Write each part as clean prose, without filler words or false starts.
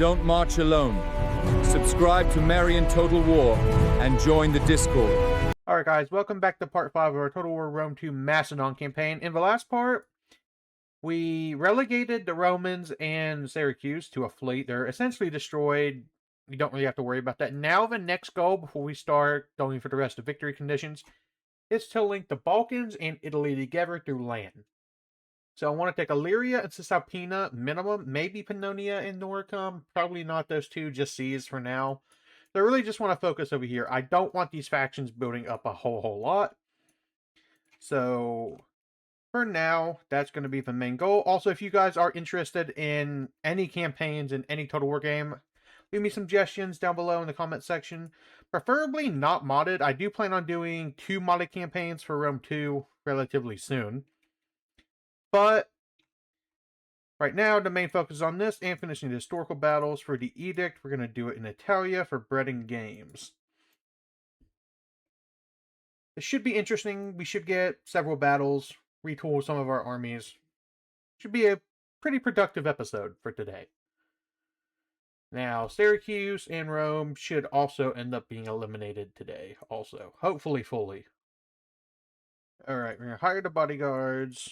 don't march alone. Subscribe to Marian Total War and join the Discord. Alright guys, welcome back to part 5 of our Total War Rome 2 Macedon campaign. In the last part, we relegated the Romans and Syracuse to a fleet. They're essentially destroyed. We don't really have to worry about that. Now the next goal, before we start going for the rest of victory conditions, is to link the Balkans and Italy together through land. So I want to take Illyria and Cisalpina minimum, maybe Pannonia and Noricum. Probably not those two, just seas for now. So I really just want to focus over here. I don't want these factions building up a whole lot. So for now, that's going to be the main goal. Also, if you guys are interested in any campaigns in any Total War game, leave me suggestions down below in the comment section. Preferably not modded. I do plan on doing 2 modded campaigns for Rome 2 relatively soon. But right now, the main focus is on this and finishing the historical battles. For the edict, we're going to do it in Anatolia for bread and games. It should be interesting. We should get several battles, retool some of our armies. Should be a pretty productive episode for today. Now, Syracuse and Rome should also end up being eliminated today also. Hopefully fully. Alright, we're going to hire the bodyguards.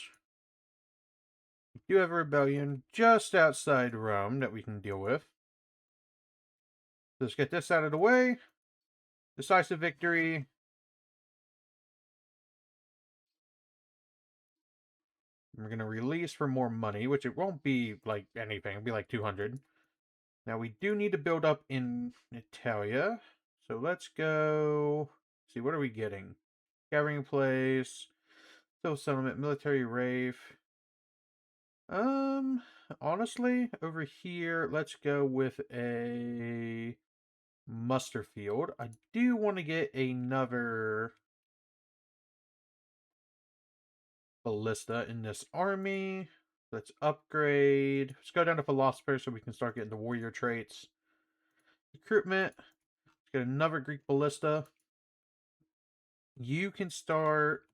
We do have a rebellion just outside Rome that we can deal with. Let's get this out of the way. Decisive victory. We're going to release for more money, which it won't be like anything. It'll be like 200. Now we do need to build up in Natalia. So let's go. See, what are we getting? Gathering place. Still settlement. Military Rafe. Honestly, over here, let's go with a muster field. I do want to get another ballista in this army. Let's upgrade. Let's go down to philosopher so we can start getting the warrior traits. Recruitment. Let's get another Greek ballista. You can start.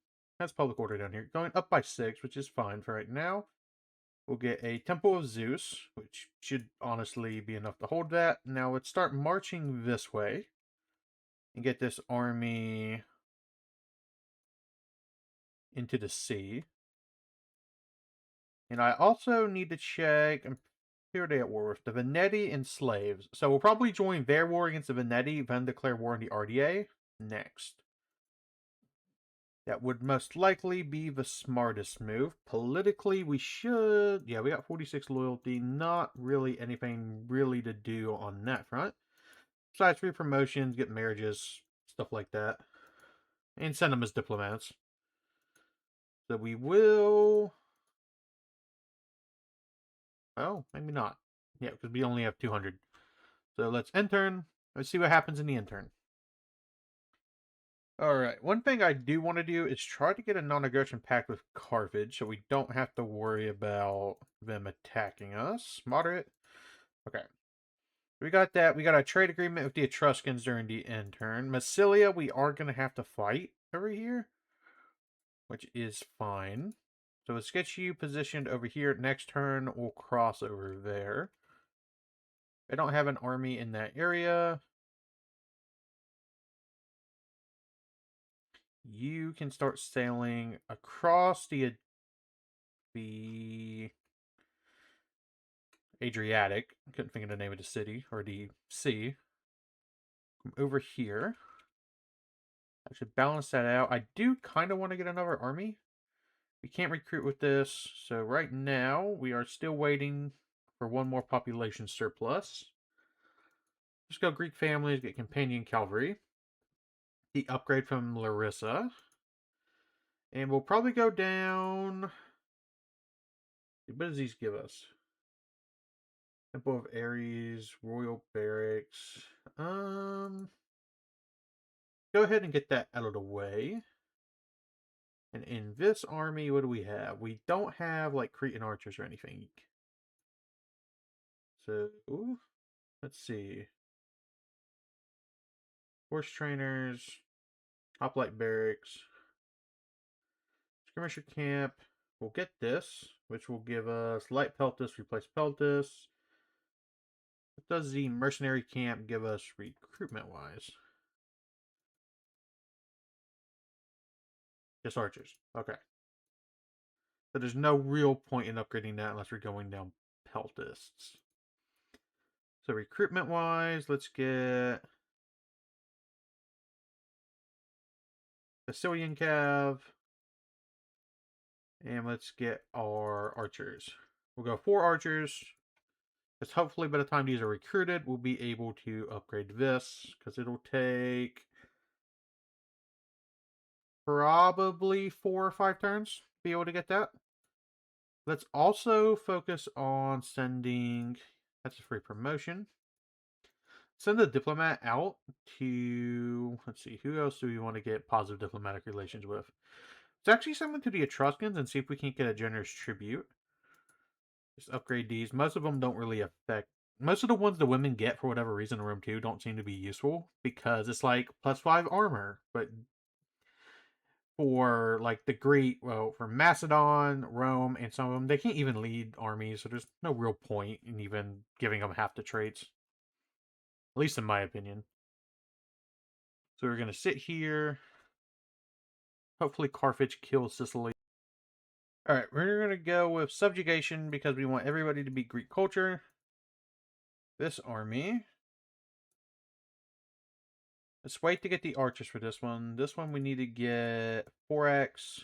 That's public order down here. Going up by 6, which is fine for right now. We'll get a Temple of Zeus, which should honestly be enough to hold that. Now let's start marching this way and get this army into the sea. And I also need to check, who are they at war with? The Veneti and slaves. So we'll probably join their war against the Veneti, then declare war on the RDA next. That would most likely be the smartest move. Politically, we should... Yeah, we got 46 loyalty. Not really anything really to do on that front. Besides, free promotions, get marriages, stuff like that. And send them as diplomats. So we will... Oh, maybe not. Yeah, because we only have 200. So let's intern. Let's see what happens in the intern. Alright, one thing I do want to do is try to get a non-aggression pact with Carthage so we don't have to worry about them attacking us. Moderate. Okay. We got that. We got a trade agreement with the Etruscans during the intern. Massilia, we are going to have to fight over here, which is fine. So let's get you positioned over here. Next turn, we'll cross over there. I don't have an army in that area. You can start sailing across the Adriatic. I couldn't think of the name of the city, or the sea. Come over here. I should balance that out. I do kind of want to get another army. We can't recruit with this, so right now we are still waiting for one more population surplus. Just go Greek families, get companion cavalry. The upgrade from Larissa. And we'll probably go down... What does these give us? Temple of Ares, Royal Barracks. Go ahead and get that out of the way. And in this army, what do we have? We don't have, like, Cretan archers or anything. So, let's see. Horse trainers, hoplite barracks, skirmisher camp. We'll get this, which will give us light peltis, replace peltis. does the mercenary camp give us recruitment-wise? Just archers. Okay. So there's no real point in upgrading that unless we're going down peltists. So recruitment-wise, let's get Sicilian Cav. And let's get our archers. We'll go 4 archers. Because hopefully by the time these are recruited, we'll be able to upgrade this. Because it'll take probably 4 or 5 turns to be able to get that. Let's also focus on sending... That's a free promotion. Send a diplomat out to... Let's see, who else do we want to get positive diplomatic relations with? Let's actually send them to the Etruscans and see if we can get a generous tribute. Just upgrade these. Most of them don't really affect... Most of the ones the women get, for whatever reason, in Rome 2 don't seem to be useful. Because it's like +5 armor. But for like the Greek, well, for Macedon, Rome, and some of them, they can't even lead armies. So there's no real point in even giving them half the traits. At least in my opinion. So we're going to sit here. Hopefully Carthage kills Sicily. Alright, we're going to go with subjugation because we want everybody to be Greek culture. This army. Let's wait to get the archers for this one. This one we need to get 4x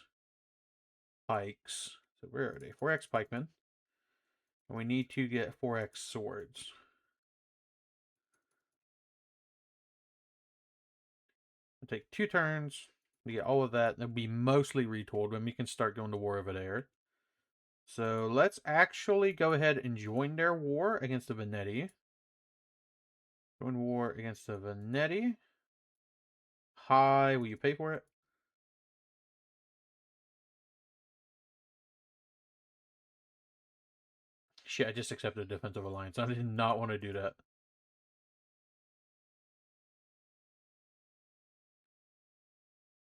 pikes. So where are they? 4x pikemen. And we need to get 4x swords. It'll take 2 turns to get all of that. It'll be mostly retooled when we can start going to war over there. So let's actually go ahead and join their war against the Veneti. Join war against the Veneti. Hi, will you pay for it? Shit, I just accepted a defensive alliance. I did not want to do that.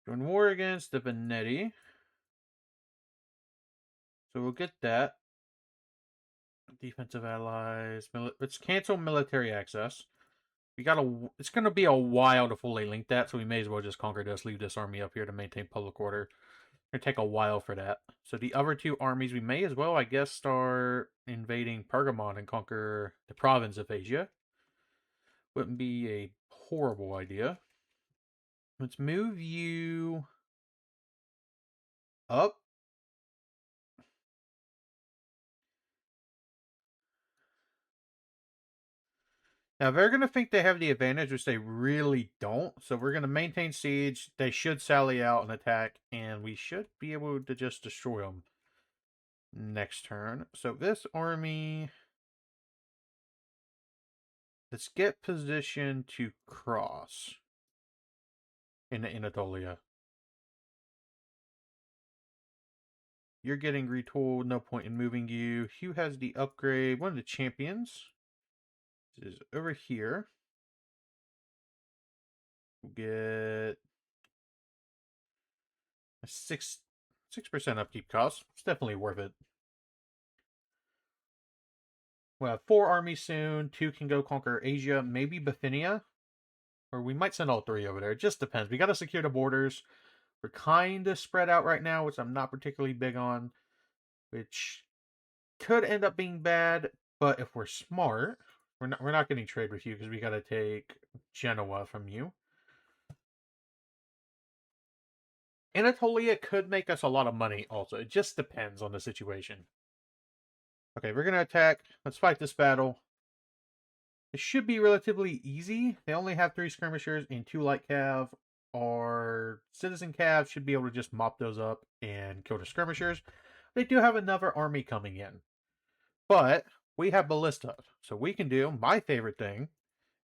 Join war against the Veneti. So we'll get that. Defensive allies. Let's cancel military access. We gotta. It's gonna be a while to fully link that, so we may as well just conquer this. Leave this army up here to maintain public order. It's gonna take a while for that. So the other 2 armies, we may as well, I guess, start invading Pergamon and conquer the province of Asia. Wouldn't be a horrible idea. Let's move you up. Now, they're going to think they have the advantage, which they really don't. So we're going to maintain siege. They should sally out and attack, and we should be able to just destroy them next turn. So this army... Let's get position to cross in Anatolia. You're getting retooled. No point in moving you. Hugh has the upgrade. One of the champions is over here. We'll get a 6% upkeep cost. It's definitely worth it. We'll have 4 armies soon. 2 can go conquer Asia, maybe Bithynia. Or we might send all 3 over there. It just depends. We got to secure the borders. We're kind of spread out right now, which I'm not particularly big on. Which could end up being bad. But if we're smart, we're not getting trade with you because we got to take Genoa from you. Anatolia could make us a lot of money also. It just depends on the situation. Okay, we're going to attack. Let's fight this battle. It should be relatively easy. They only have 3 skirmishers and 2 light cav. Our citizen cav should be able to just mop those up and kill the skirmishers. They do have another army coming in. But we have ballista. So we can do my favorite thing.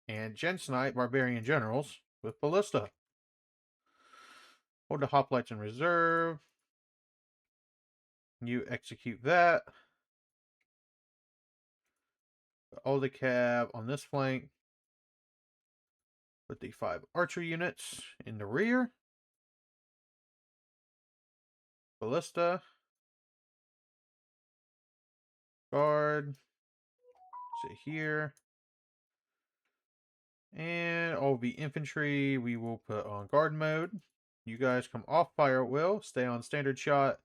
And Gensnite barbarian generals with ballista. Hold the hoplites in reserve. You execute that. All the cav on this flank. Put the 5 archer units in the rear. Ballista. Guard. Sit here. And all the infantry we will put on guard mode. You guys come off fire at will, stay on standard shot,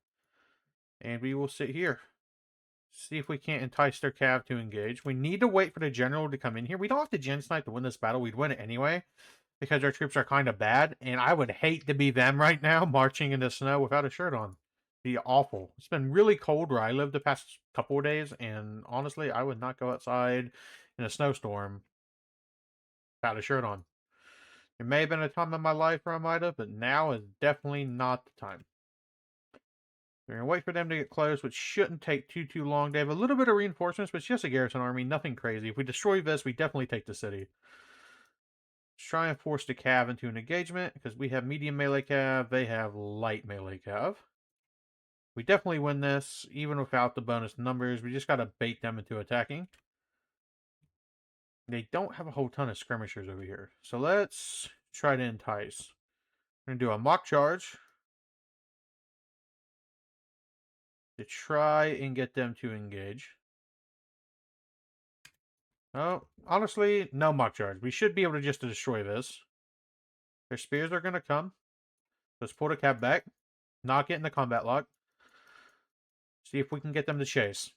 and we will sit here. See if we can't entice their cav to engage. We need to wait for the general to come in here. We don't have to gen snipe to win this battle. We'd win it anyway, because our troops are kind of bad, and I would hate to be them right now, marching in the snow without a shirt on. Be awful. It's been really cold where I lived the past couple of days, and honestly, I would not go outside in a snowstorm without a shirt on. There may have been a time in my life where I might have, but now is definitely not the time. We're going to wait for them to get close, which shouldn't take too long. They have a little bit of reinforcements, but it's just a garrison army, nothing crazy. If we destroy this, we definitely take the city. Let's try and force the cav into an engagement, because we have medium melee cav, they have light melee cav. We definitely win this, even without the bonus numbers. We just got to bait them into attacking. They don't have a whole ton of skirmishers over here. So let's try to entice. We're going to do a mock charge to try and get them to engage. Oh, honestly, no mock charge. We should be able to just destroy this. Their spears are going to come. Let's pull the cab back. Not get in the combat lock. See if we can get them to chase.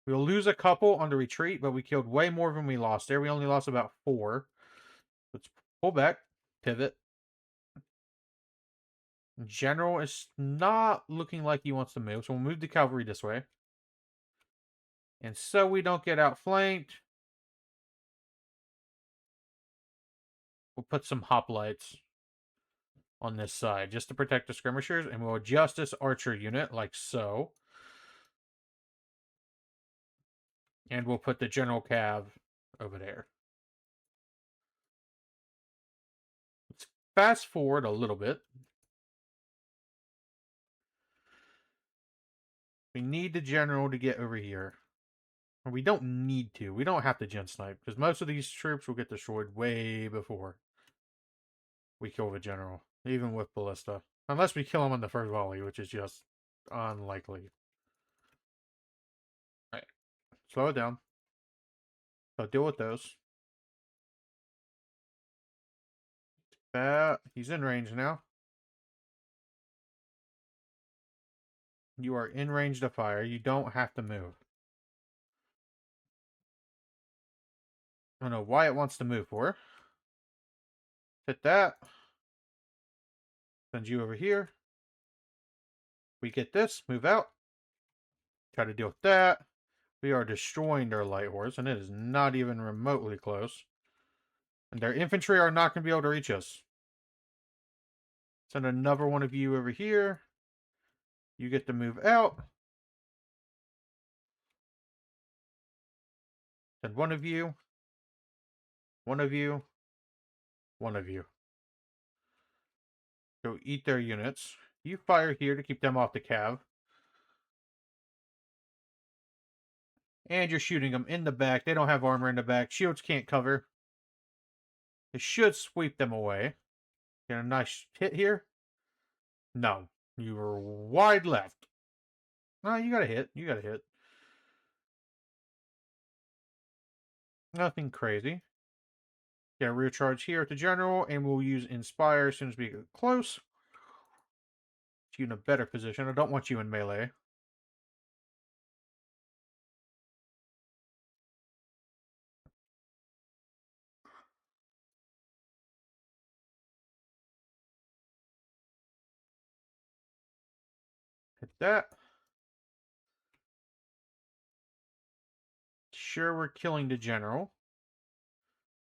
We'll lose a couple on the retreat, but we killed way more than we lost there. We only lost about 4. Let's pull back. Pivot. General is not looking like he wants to move, so we'll move the cavalry this way. And so we don't get outflanked, we'll put some hoplites on this side just to protect the skirmishers, and we'll adjust this archer unit like so. And we'll put the general cav over there. Let's fast forward a little bit. We need the general to get over here. Or we don't need to. We don't have to gen snipe, because most of these troops will get destroyed way before we kill the general, even with ballista. Unless we kill him on the first volley, which is just unlikely. Alright. Slow it down. So deal with those. He's in range now. You are in range to fire. You don't have to move. I don't know why it wants to move for. Hit that. Send you over here. We get this. Move out. Try to deal with that. We are destroying their light horse, and it is not even remotely close. And their infantry are not going to be able to reach us. Send another one of you over here. You get to move out. Send one of you. One of you. One of you. Go eat their units. You fire here to keep them off the cav. And you're shooting them in the back. They don't have armor in the back. Shields can't cover. It should sweep them away. Get a nice hit here. No. You were wide left. No, you got a hit. You got a hit. Nothing crazy. Get a rear charge here at the general, and we'll use Inspire as soon as we get close. Get you in a better position. I don't want you in melee. Hit that. Sure, we're killing the general.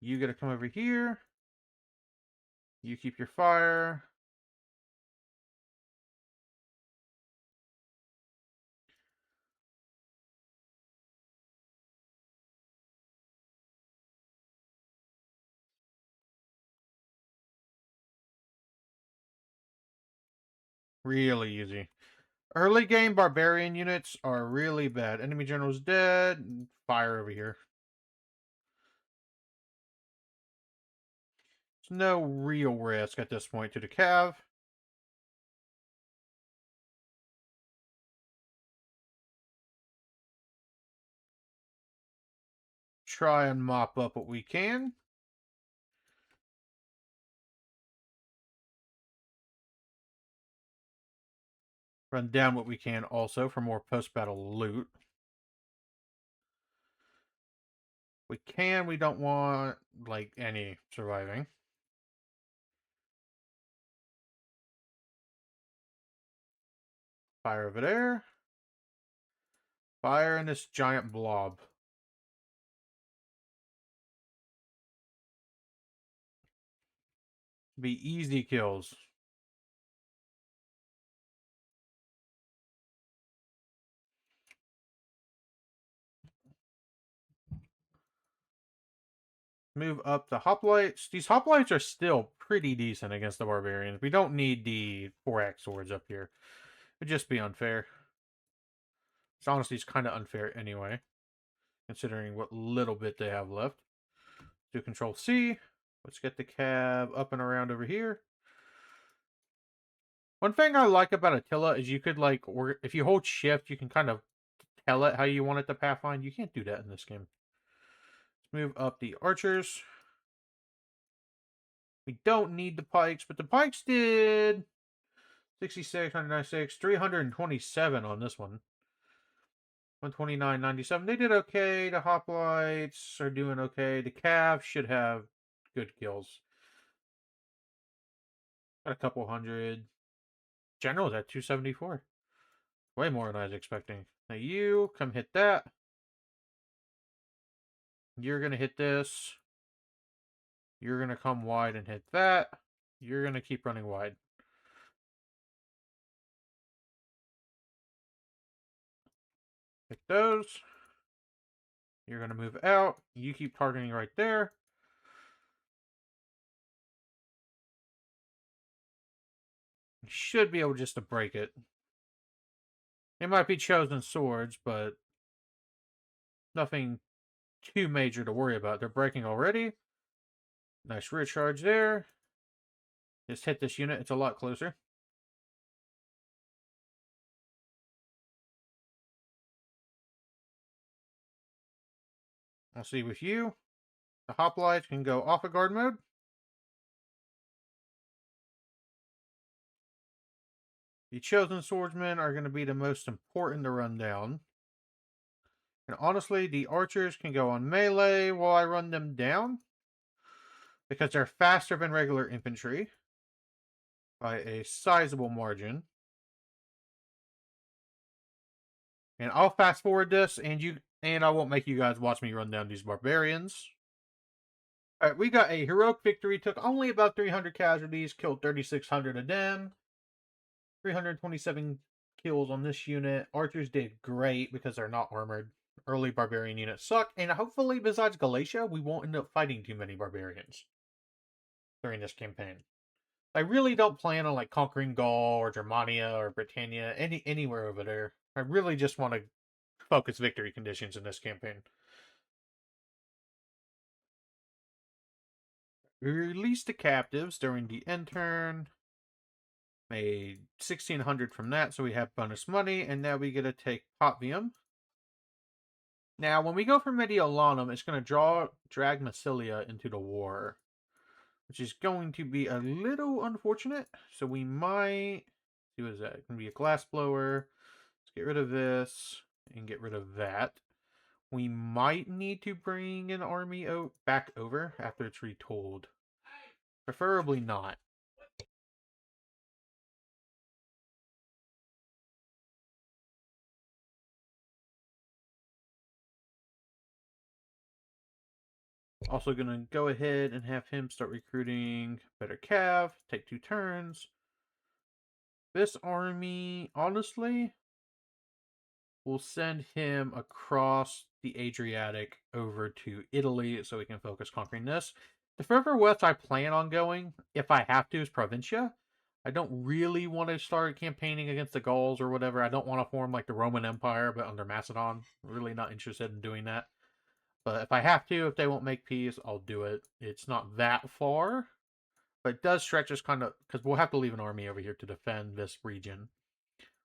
You gotta come over here. You keep your fire. Really easy. Early game barbarian units are really bad. Enemy general's dead. Fire over here. There's no real risk at this point to the cav. try and mop up what we can. Run down what we can also for more post-battle loot. We don't want, like, any surviving. Fire over there. Fire in this giant blob. Be easy kills. Move up the hoplites. These hoplites are still pretty decent against the barbarians. We don't need the 4-axe swords up here. It'd just be unfair. Which honestly is kind of unfair anyway, considering what little bit they have left. Do Control C. Let's get the cab up and around over here. One thing I like about Attila is you could, like, or if you hold shift, you can kind of tell it how you want it to pathfind. You can't do that in this game. Let's move up the archers. We don't need the pikes, but the pikes did 66, 196, 327 on this one. 129.97. They did okay. The hoplites are doing okay. The cav should have good kills. Got a couple hundred. General's at 274. Way more than I was expecting. Now you come hit that. You're going to hit this. You're going to come wide and hit that. You're going to keep running wide. Hit those. You're going to move out. You keep targeting right there. You should be able just to break it. It might be chosen swords, but nothing too major to worry about. They're breaking already. Nice rear charge there. Just hit this unit. It's a lot closer. I'll see with you. The hoplites can go off of guard mode. The chosen swordsmen are going to be the most important to run down. And honestly, the archers can go on melee while I run them down, because they're faster than regular infantry by a sizable margin. And I'll fast forward this, and I won't make you guys watch me run down these barbarians. Alright, we got a heroic victory. Took only about 300 casualties, killed 3,600 of them. 327 kills on this unit. Archers did great because they're not armored. Early barbarian units suck, and hopefully, besides Galatia, we won't end up fighting too many barbarians during this campaign. I really don't plan on, like, conquering Gaul or Germania or Britannia, anywhere over there. I really just want to focus victory conditions in this campaign. We released the captives during the end turn. Made 1,600 from that, so we have bonus money, and now we get to take Potvium. Now, when we go for Mediolanum, it's going to drag Massilia into the war, which is going to be a little unfortunate. So we might... see, what is that? It's going to be a glass blower. Let's get rid of this and get rid of that. We might need to bring an army back over after it's retooled. Preferably not. Also going to go ahead and have him start recruiting better cav, take 2 turns. This army, honestly, will send him across the Adriatic over to Italy so we can focus conquering this. The further west I plan on going, if I have to, is Provincia. I don't really want to start campaigning against the Gauls or whatever. I don't want to form like the Roman Empire, but under Macedon. Really not interested in doing that. But if I have to, if they won't make peace, I'll do it. It's not that far, but it does stretch us kind of, because we'll have to leave an army over here to defend this region,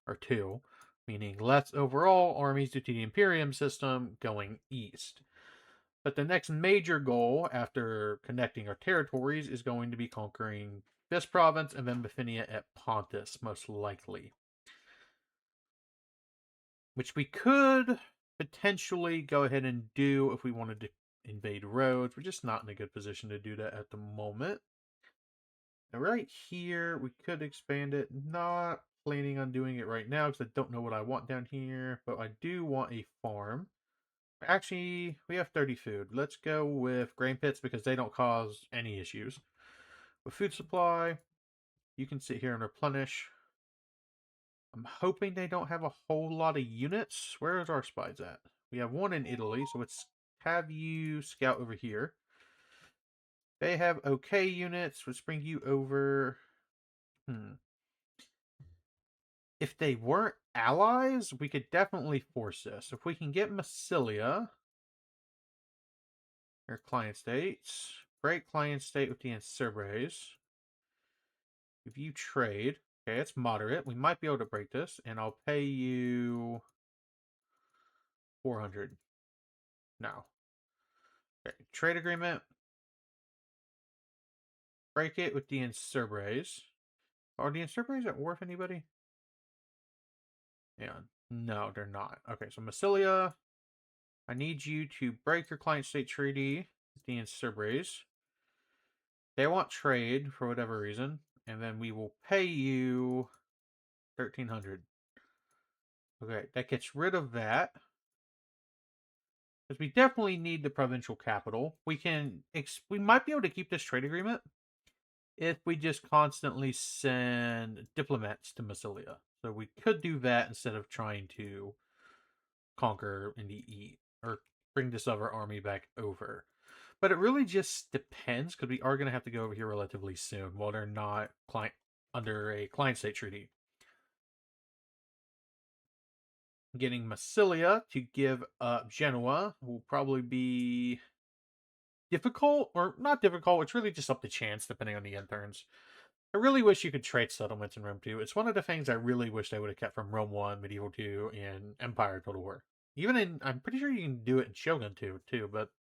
or 2, meaning less overall armies due to the Imperium system going east. But the next major goal after connecting our territories is going to be conquering this province and then Bithynia at Pontus, most likely. Which we could potentially go ahead and do if we wanted to invade Rhodes. We're just not in a good position to do that at the moment. Now, right here, we could expand it. Not planning on doing it right now because I don't know what I want down here, but I do want a farm. Actually, we have 30 food. Let's go with grain pits because they don't cause any issues. With food supply, you can sit here and replenish. I'm hoping they don't have a whole lot of units. Where is our spies at? We have one in Italy, so let's have you scout over here. They have okay units. Let's bring you over. If they weren't allies, we could definitely force this. If we can get Massilia, their client states, break client state with the Ancerbres. If you trade, okay, it's moderate. We might be able to break this, and I'll pay you 400. No. Okay, trade agreement. Break it with the Ancerbres. Are the Ancerbres at war with anybody? Yeah. No, they're not. Okay, so Massilia, I need you to break your client state treaty with the Ancerbres. They want trade for whatever reason, and then we will pay you 1,300. Okay, that gets rid of that. Because we definitely need the provincial capital. We might be able to keep this trade agreement if we just constantly send diplomats to Massilia. So we could do that instead of trying to conquer in the east or bring this other army back over. But it really just depends because we are going to have to go over here relatively soon while they're not under a client state treaty. Getting Massilia to give up Genoa will probably be difficult, or not difficult. It's really just up to chance depending on the end turns. I really wish you could trade settlements in Rome 2. It's one of the things I really wish they would have kept from Rome 1, Medieval 2, and Empire Total War. I'm pretty sure you can do it in Shogun 2 too, but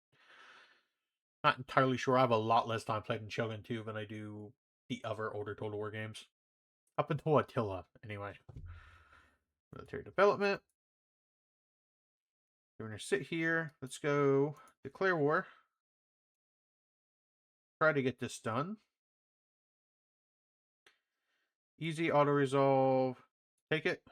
not entirely sure. I have a lot less time played in Shogun 2 than I do the other older Total War games. Up until Attila, anyway. Military development. We're going to sit here. Let's go declare war. Try to get this done. Easy auto resolve. Take it.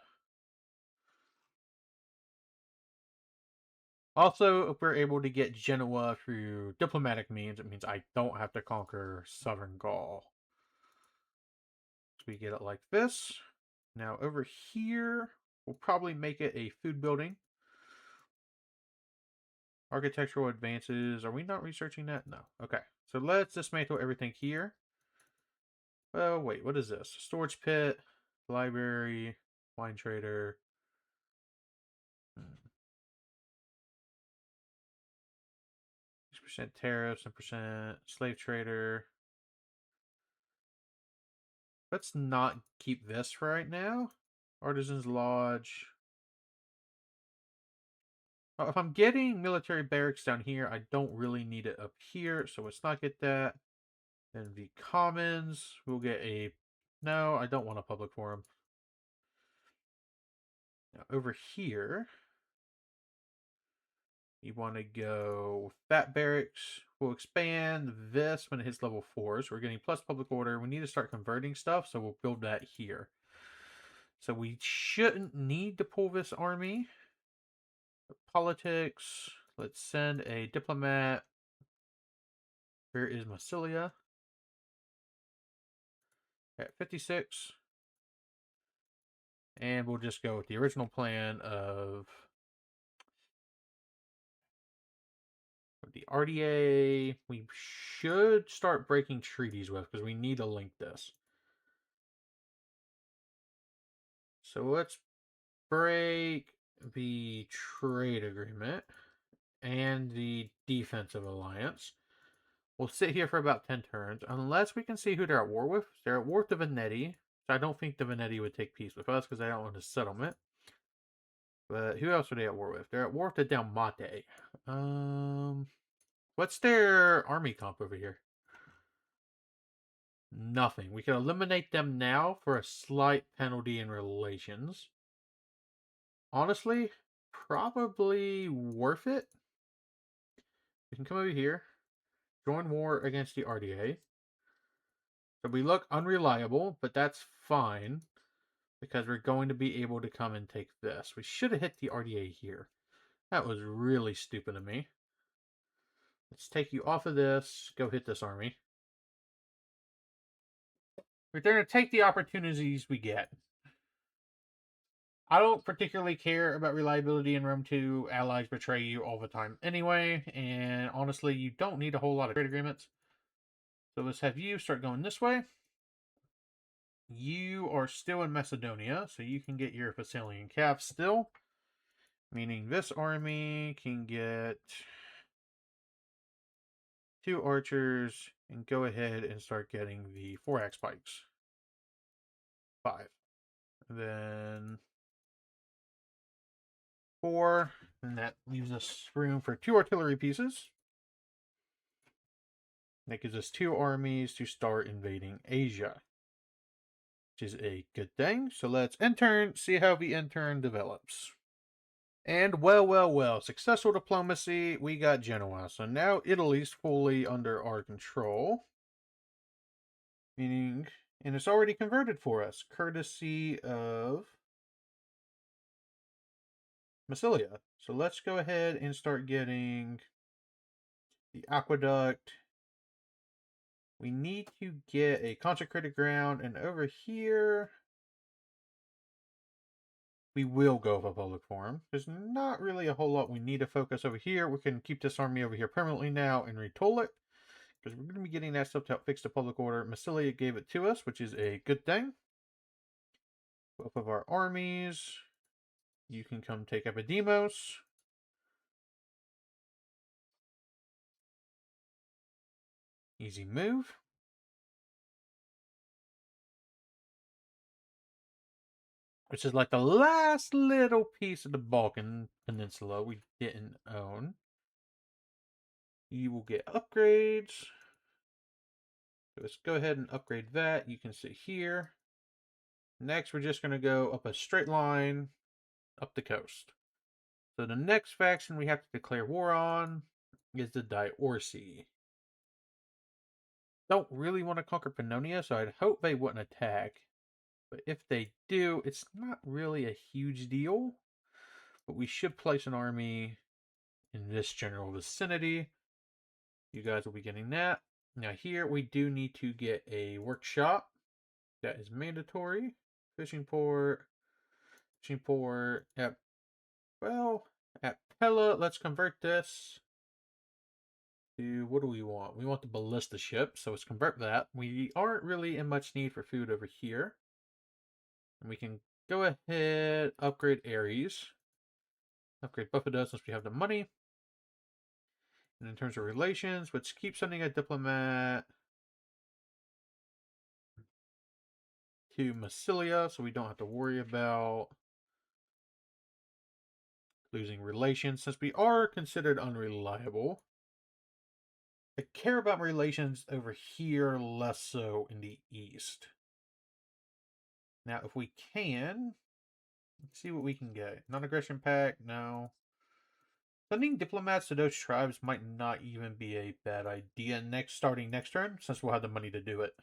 Also, if we're able to get Genoa through diplomatic means, it means I don't have to conquer Southern Gaul. So we get it like this. Now over here, we'll probably make it a food building. Architectural advances. Are we not researching that? No. Okay. So let's dismantle everything here. Oh, wait. What is this? Storage pit, library, wine trader. 6% tariffs and percent slave trader. Let's not keep this for right now. Artisans Lodge. If I'm getting military barracks down here, I don't really need it up here, so let's not get that. Then the commons, we'll get a... No, I don't want a public forum. Now, over here, you want to go that barracks. We'll expand this when it hits level 4. So we're getting plus public order. We need to start converting stuff, so we'll build that here. So we shouldn't need to pull this army. Politics. Let's send a diplomat. Where is Massilia? At 56. And we'll just go with the original plan of the RDA. We should start breaking treaties with because we need to link this. So let's break the trade agreement and the defensive alliance. We'll sit here for about 10 turns, unless we can see who they're at war with. They're at war with the Veneti. So I don't think the Veneti would take peace with us because they don't want a settlement. But who else are they at war with? They're at war with the Dalmate. What's their army comp over here? Nothing. We can eliminate them now for a slight penalty in relations. Honestly, probably worth it. We can come over here, join war against the RDA. So we look unreliable, but that's fine because we're going to be able to come and take this. We should have hit the RDA here. That was really stupid of me. Let's take you off of this. Go hit this army. We're going to take the opportunities we get. I don't particularly care about reliability in Rome 2. Allies betray you all the time anyway, and honestly, you don't need a whole lot of trade agreements. So let's have you start going this way. You are still in Macedonia, so you can get your Thessalian cap still. Meaning this army can get 2 archers and go ahead and start getting the 4-axe pikes. 5. And then 4, and that leaves us room for 2 artillery pieces. That gives us 2 armies to start invading Asia, which is a good thing. So let's intern, see how the intern develops. And well, successful diplomacy, we got Genoa. So now Italy's fully under our control. Meaning, and it's already converted for us, courtesy of Massilia. So let's go ahead and start getting the aqueduct. We need to get a consecrated ground, and over here, we will go for public forum. There's not really a whole lot we need to focus over here. We can keep this army over here permanently now and retool it, because we're going to be getting that stuff to help fix the public order. Massilia gave it to us, which is a good thing. Both of our armies. You can come take Epidemos. Easy move. Which is like the last little piece of the Balkan Peninsula we didn't own. You will get upgrades. So let's go ahead and upgrade that. You can sit here. Next, we're just going to go up a straight line up the coast. So the next faction we have to declare war on is the Diorsi. Don't really want to conquer Pannonia, so I'd hope they wouldn't attack. But if they do, it's not really a huge deal. But we should place an army in this general vicinity. You guys will be getting that. Now here we do need to get a workshop. That is mandatory. Fishing port. At Pella, let's convert this to, what do we want? We want the ballista ship, so let's convert that. We aren't really in much need for food over here. And we can go ahead, upgrade Ares. Upgrade both of those since we have the money. And in terms of relations, let's keep sending a diplomat to Massilia so we don't have to worry about losing relations, since we are considered unreliable. I care about relations over here, less so in the east. Now, if we can, let's see what we can get. Non-aggression pact, no. Sending diplomats to those tribes might not even be a bad idea starting next turn, since we'll have the money to do it.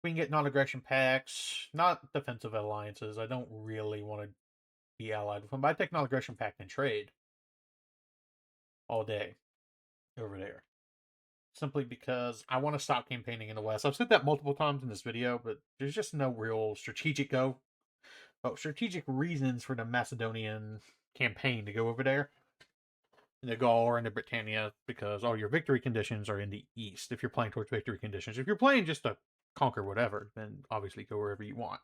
We can get non-aggression pacts, not defensive alliances. I don't really want to be allied with them, but I take non-aggression pact and trade all day over there. Simply because I want to stop campaigning in the West. I've said that multiple times in this video, but there's just no real strategic reasons for the Macedonian campaign to go over there. In the Gaul or in the Britannia, because all your victory conditions are in the East if you're playing towards victory conditions. If you're playing just to conquer whatever, then obviously go wherever you want.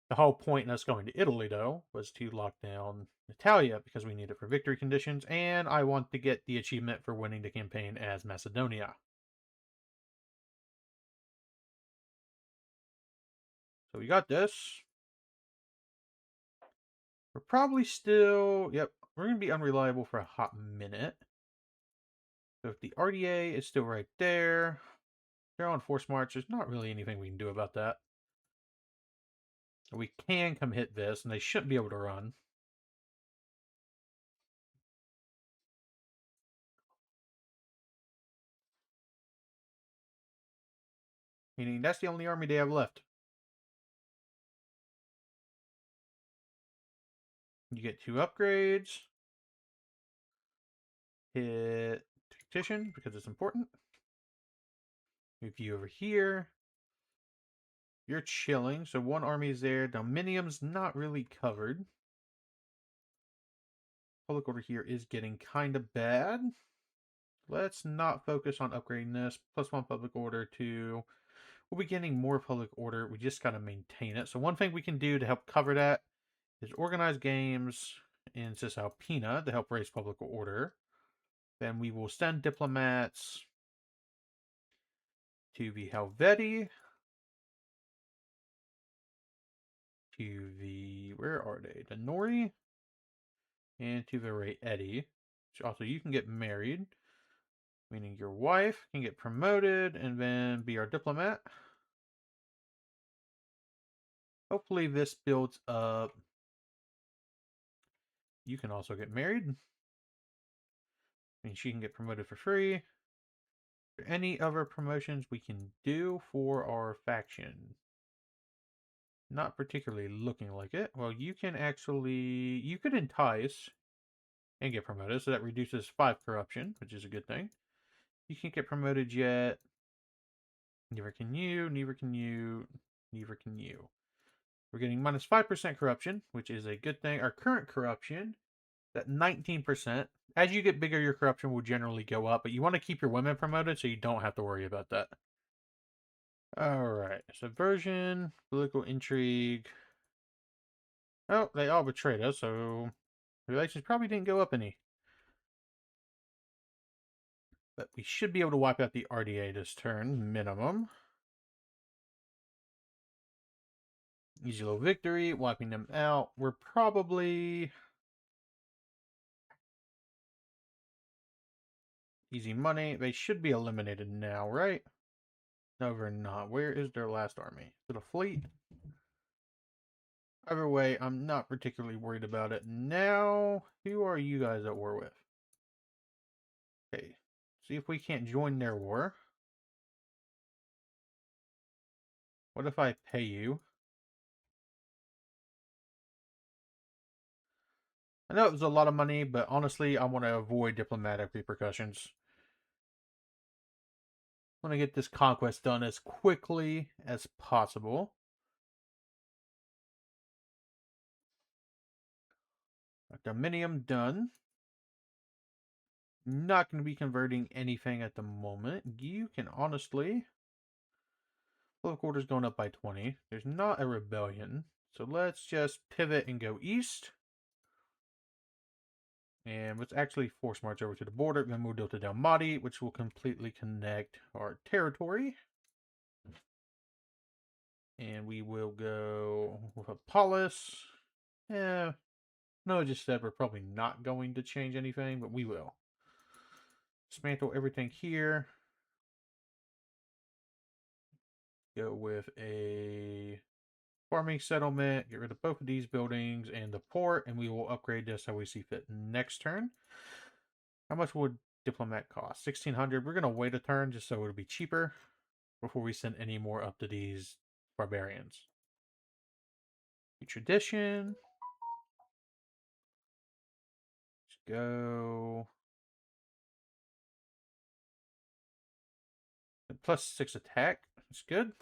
The whole point in us going to Italy, though, was to lock down Natalia because we need it for victory conditions, and I want to get the achievement for winning the campaign as Macedonia. So we got this. We're probably still, yep, we're going to be unreliable for a hot minute. So if the RDA is still right there, they're on force march. There's not really anything we can do about that. We can come hit this, and they shouldn't be able to run. Meaning that's the only army they have left. You get 2 upgrades. Hit Tactician because it's important. Move you over here. You're chilling, so 1 army is there. Dominium's not really covered. Public order here is getting kind of bad. Let's not focus on upgrading this. +1 public order to... We'll be getting more public order. We just got to maintain it. So one thing we can do to help cover that is organize games in Cisalpina to help raise public order. Then we will send diplomats to the Helvetii. To the... Where are they? The Nori. And to the Raeti. Also, you can get married. Meaning your wife can get promoted and then be our diplomat. Hopefully this builds up. You can also get married. I mean, she can get promoted for free. Any other promotions we can do for our faction? Not particularly looking like it. Well, you can actually... You could entice and get promoted, so that reduces 5 corruption, which is a good thing. You can't get promoted yet. Neither can you, neither can you, neither can you. We're getting minus 5% corruption, which is a good thing. Our current corruption, at 19%. As you get bigger, your corruption will generally go up, but you want to keep your women promoted so you don't have to worry about that. Alright, subversion, political intrigue. Oh, they all betrayed us, so relations probably didn't go up any. But we should be able to wipe out the RDA this turn, minimum. Easy little victory, wiping them out. We're probably... Easy money. They should be eliminated now, right? No, they're not. Where is their last army? Is it a fleet? Either way, I'm not particularly worried about it. Now, who are you guys at war with? Okay, see if we can't join their war. What if I pay you? I know it was a lot of money, but honestly, I want to avoid diplomatic repercussions. I want to get this conquest done as quickly as possible. Dominium done. Not going to be converting anything at the moment. You can honestly... Political order's going up by 20. There's not a rebellion. So let's just pivot and go east. And let's actually force march over to the border. Then we'll go to Dalmati, which will completely connect our territory. And we will go with Apollos. Yeah. No, just said we're probably not going to change anything, but we will. Dismantle everything here. Go with a farming settlement. Get rid of both of these buildings and the port, and we will upgrade this how we see fit next turn. How much would diplomat cost? 1,600. We're going to wait a turn just so it'll be cheaper before we send any more up to these barbarians. Tradition. Let's go. +6 attack. That's good.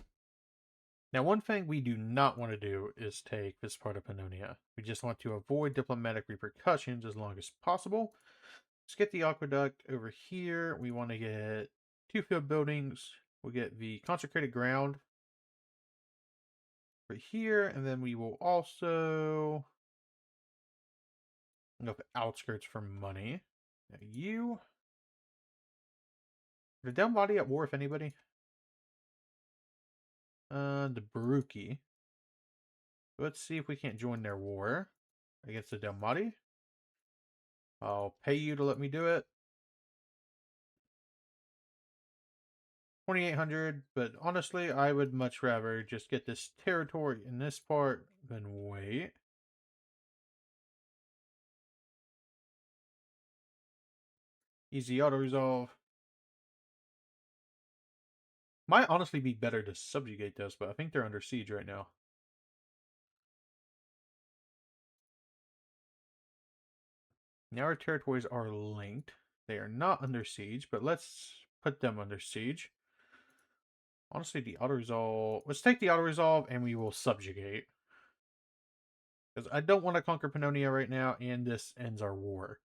Now, one thing we do not want to do is take this part of Pannonia. We just want to avoid diplomatic repercussions as long as possible. Let's get the aqueduct over here. We want to get 2 field buildings. We'll get the consecrated ground right here, and then we will also go for outskirts for money. Now you... Are the Dalmati at war, if anybody? The Baruki. Let's see if we can't join their war against the Dalmati. I'll pay you to let me do it. 2,800, but honestly, I would much rather just get this territory in this part than wait. Easy auto-resolve. Might honestly be better to subjugate this, but I think they're under siege right now. Now our territories are linked. They are not under siege, but let's put them under siege. Honestly, the auto-resolve... Let's take the auto-resolve and we will subjugate. Because I don't want to conquer Pannonia right now, and this ends our war.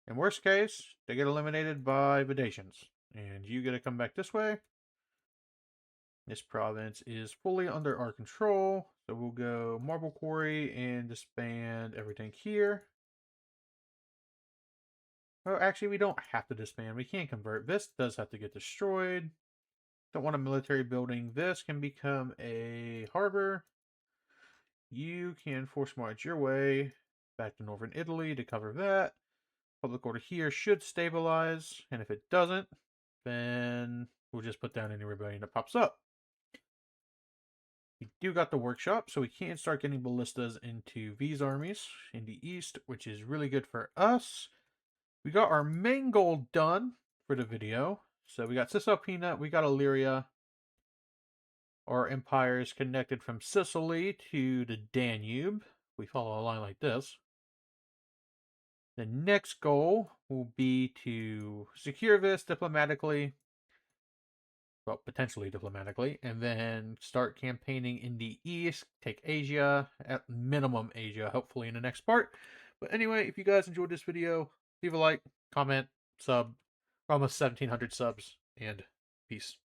In worst case, they get eliminated by Vidations. And you get to come back this way. This province is fully under our control. So we'll go Marble Quarry and disband everything here. Well, actually, we don't have to disband. We can convert. This does have to get destroyed. Don't want a military building. This can become a harbor. You can force march your way back to Northern Italy to cover that. Public order here should stabilize, and if it doesn't, then we'll just put down any rebellion that pops up. We do got the workshop, so we can start getting ballistas into these armies in the east, which is really good for us. We got our main goal done for the video. So we got Cisalpina, we got Illyria. Our empire is connected from Sicily to the Danube. We follow a line like this. The next goal will be to secure this diplomatically, well, potentially diplomatically, and then start campaigning in the east, take Asia, at minimum Asia, hopefully in the next part. But anyway, if you guys enjoyed this video, leave a like, comment, sub. We're almost 1,700 subs, and peace.